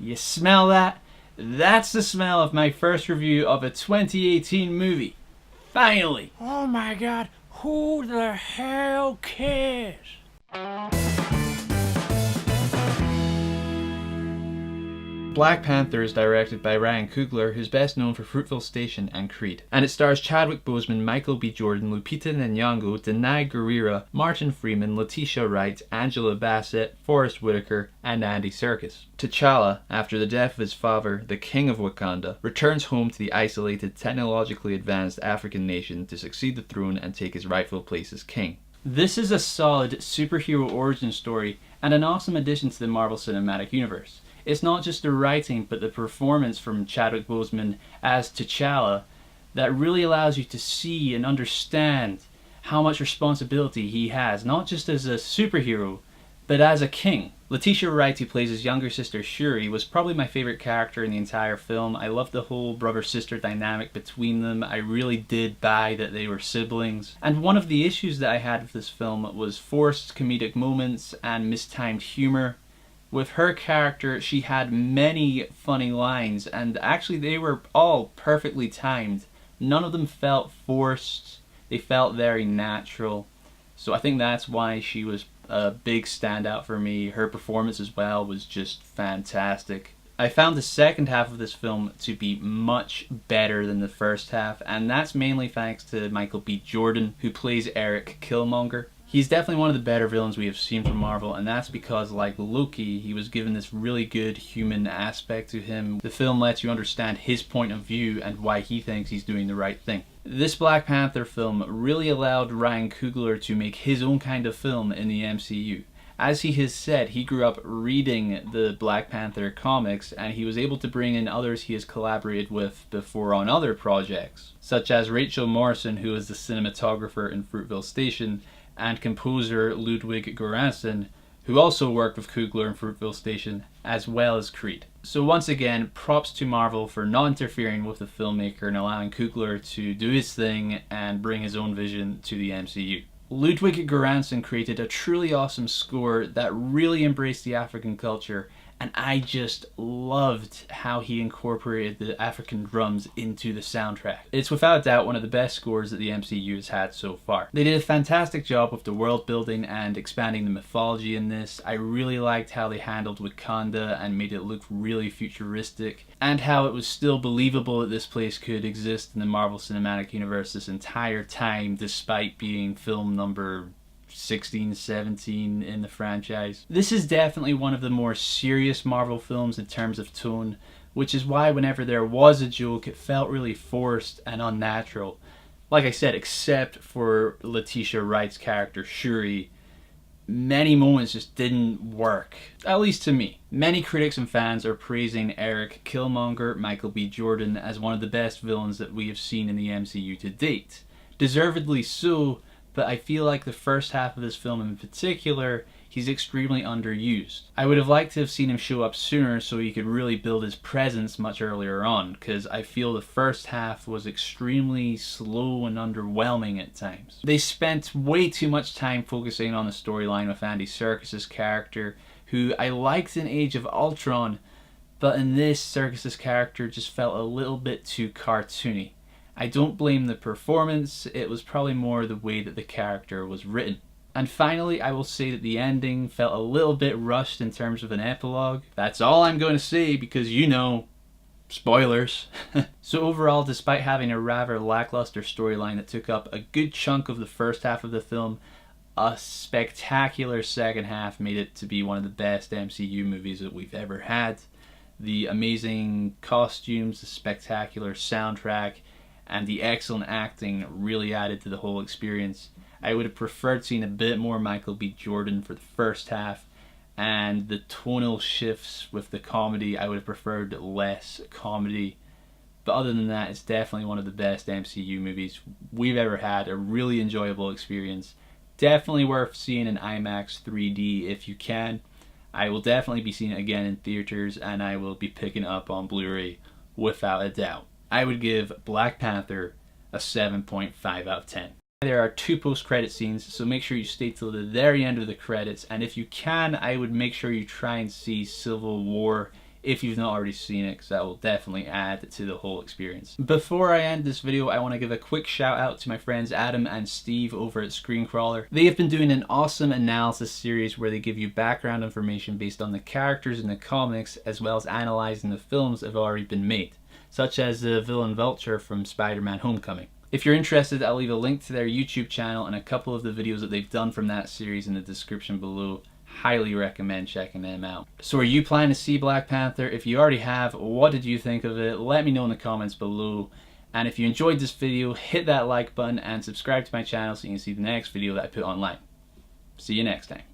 You smell that? That's the smell of my first review of a 2018 movie. Finally! Oh my god, who the hell cares? Black Panther is directed by Ryan Coogler, who's best known for Fruitvale Station and Creed. And it stars Chadwick Boseman, Michael B. Jordan, Lupita Nyong'o, Denai Guerrera, Martin Freeman, Letitia Wright, Angela Bassett, Forrest Whitaker, and Andy Serkis. T'Challa, after the death of his father, the King of Wakanda, returns home to the isolated, technologically advanced African nation to succeed the throne and take his rightful place as king. This is a solid superhero origin story and an awesome addition to the Marvel Cinematic Universe. It's not just the writing, but the performance from Chadwick Boseman as T'Challa that really allows you to see and understand how much responsibility he has, not just as a superhero, but as a king. Letitia Wright, who plays his younger sister Shuri, was probably my favorite character in the entire film. I loved the whole brother-sister dynamic between them. I really did buy that they were siblings. And one of the issues that I had with this film was forced comedic moments and mistimed humor. With her character, she had many funny lines, and actually they were all perfectly timed. None of them felt forced. They felt very natural. So I think that's why she was a big standout for me. Her performance as well was just fantastic. I found the second half of this film to be much better than the first half, and that's mainly thanks to Michael B. Jordan, who plays Eric Killmonger. He's definitely one of the better villains we have seen from Marvel, and that's because, like Loki, he was given this really good human aspect to him. The film lets you understand his point of view and why he thinks he's doing the right thing. This Black Panther film really allowed Ryan Coogler to make his own kind of film in the MCU. As he has said, he grew up reading the Black Panther comics, and he was able to bring in others he has collaborated with before on other projects, such as Rachel Morrison, who is the cinematographer in Fruitvale Station, and composer Ludwig Göransson, who also worked with Coogler in Fruitvale Station, as well as Creed. So once again, props to Marvel for not interfering with the filmmaker and allowing Coogler to do his thing and bring his own vision to the MCU. Ludwig Göransson created a truly awesome score that really embraced the African culture, and I just loved how he incorporated the African drums into the soundtrack. It's without a doubt one of the best scores that the MCU has had so far. They did a fantastic job with the world building and expanding the mythology in this. I really liked how they handled Wakanda and made it look really futuristic, and how it was still believable that this place could exist in the Marvel Cinematic Universe this entire time, despite being film number 16, 17 in the franchise. This is definitely one of the more serious Marvel films in terms of tone, which is why whenever there was a joke, it felt really forced and unnatural. Like I said, except for Letitia Wright's character Shuri, many moments just didn't work, at least to me. Many critics and fans are praising Eric Killmonger, Michael B. Jordan, as one of the best villains that we have seen in the MCU to date. Deservedly so, but I feel like the first half of this film in particular, he's extremely underused. I would have liked to have seen him show up sooner so he could really build his presence much earlier on, because I feel the first half was extremely slow and underwhelming at times. They spent way too much time focusing on the storyline with Andy Serkis' character, who I liked in Age of Ultron, but in this, Serkis' character just felt a little bit too cartoony. I don't blame the performance, it was probably more the way that the character was written. And finally, I will say that the ending felt a little bit rushed in terms of an epilogue. That's all I'm going to say because, you know, spoilers. So overall, despite having a rather lackluster storyline that took up a good chunk of the first half of the film, a spectacular second half made it to be one of the best MCU movies that we've ever had. The amazing costumes, the spectacular soundtrack, and the excellent acting really added to the whole experience. I would have preferred seeing a bit more Michael B. Jordan for the first half, and the tonal shifts with the comedy, I would have preferred less comedy. But other than that, it's definitely one of the best MCU movies we've ever had. A really enjoyable experience. Definitely worth seeing in IMAX 3D if you can. I will definitely be seeing it again in theaters, and I will be picking it up on Blu-ray without a doubt. I would give Black Panther a 7.5 out of 10. There are 2 post-credit scenes, so make sure you stay till the very end of the credits, and if you can, I would make sure you try and see Civil War if you've not already seen it, because that will definitely add to the whole experience. Before I end this video, I want to give a quick shout out to my friends Adam and Steve over at Screencrawler. They have been doing an awesome analysis series where they give you background information based on the characters in the comics, as well as analyzing the films that have already been made, such as the villain Vulture from Spider-Man Homecoming. If you're interested, I'll leave a link to their YouTube channel and a couple of the videos that they've done from that series in the description below. Highly recommend checking them out. So are you planning to see Black Panther? If you already have, what did you think of it? Let me know in the comments below. And if you enjoyed this video, hit that like button and subscribe to my channel so you can see the next video that I put online. See you next time.